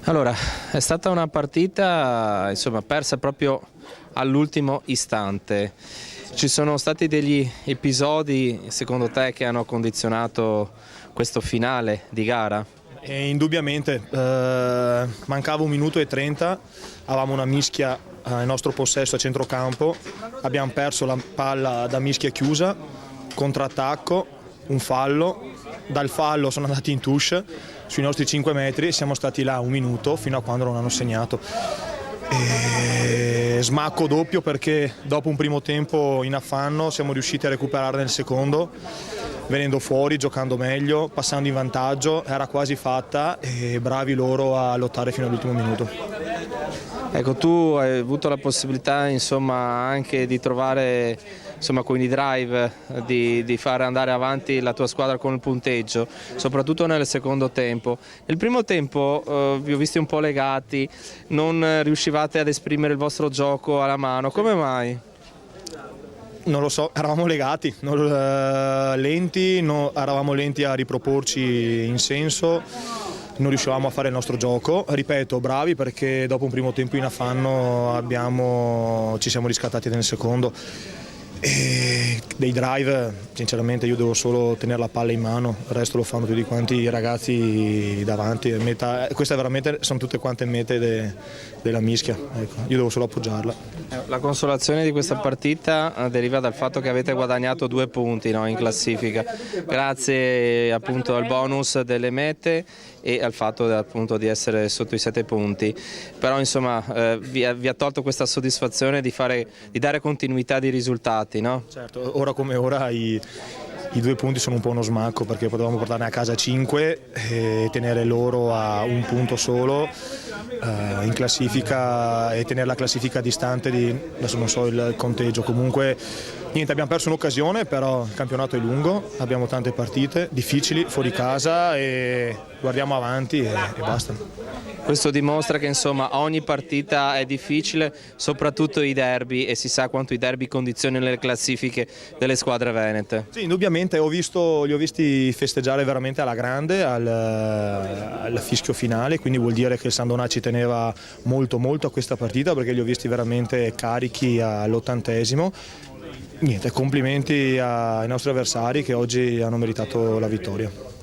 Allora, è stata una partita insomma, persa proprio all'ultimo istante. Ci sono stati degli episodi, secondo te, che hanno condizionato questo finale di gara? Indubbiamente, mancava 1 minuto e 30, avevamo una mischia in nostro possesso a centrocampo, abbiamo perso la palla da mischia chiusa, contrattacco, un fallo, dal fallo sono andati in touche sui nostri 5 metri e siamo stati là 1 minuto fino a quando non hanno segnato. E smacco doppio perché dopo un primo tempo in affanno siamo riusciti a recuperare nel secondo, venendo fuori, giocando meglio, passando in vantaggio, era quasi fatta e bravi loro a lottare fino all'ultimo minuto. Ecco, tu hai avuto la possibilità insomma, anche di trovare insomma, con i drive, di fare andare avanti la tua squadra con il punteggio, soprattutto nel secondo tempo. Nel primo tempo vi ho visti un po' legati, non riuscivate ad esprimere il vostro gioco alla mano, come mai? Non lo so, eravamo legati, lenti, eravamo lenti a riproporci in senso, non riuscivamo a fare il nostro gioco. Ripeto, bravi perché dopo un primo tempo in affanno ci siamo riscattati nel secondo. E dei drive, sinceramente io devo solo tenere la palla in mano, il resto lo fanno tutti quanti i ragazzi davanti. Queste veramente sono tutte quante mete della mischia, ecco, io devo solo appoggiarla. La consolazione di questa partita deriva dal fatto che avete guadagnato 2 punti, no, in classifica, grazie appunto al bonus delle mete e al fatto appunto di essere sotto i 7 punti. Però insomma vi ha tolto questa soddisfazione di dare continuità di risultati, no? Certo, ora come ora i 2 punti sono un po' uno smacco perché potevamo portarne a casa 5 e tenere loro a 1 punto solo in classifica e tenere la classifica distante adesso non so il conteggio. Comunque niente, abbiamo perso un'occasione, però il campionato è lungo, abbiamo tante partite difficili fuori casa e guardiamo avanti e basta. Questo dimostra che insomma ogni partita è difficile, soprattutto i derby, e si sa quanto i derby condizionano le classifiche delle squadre venete. Sì, indubbiamente li ho visti festeggiare veramente alla grande al fischio finale, quindi vuol dire che il San Donato ci teneva molto a questa partita perché li ho visti veramente carichi all'80°. Niente, complimenti ai nostri avversari che oggi hanno meritato la vittoria.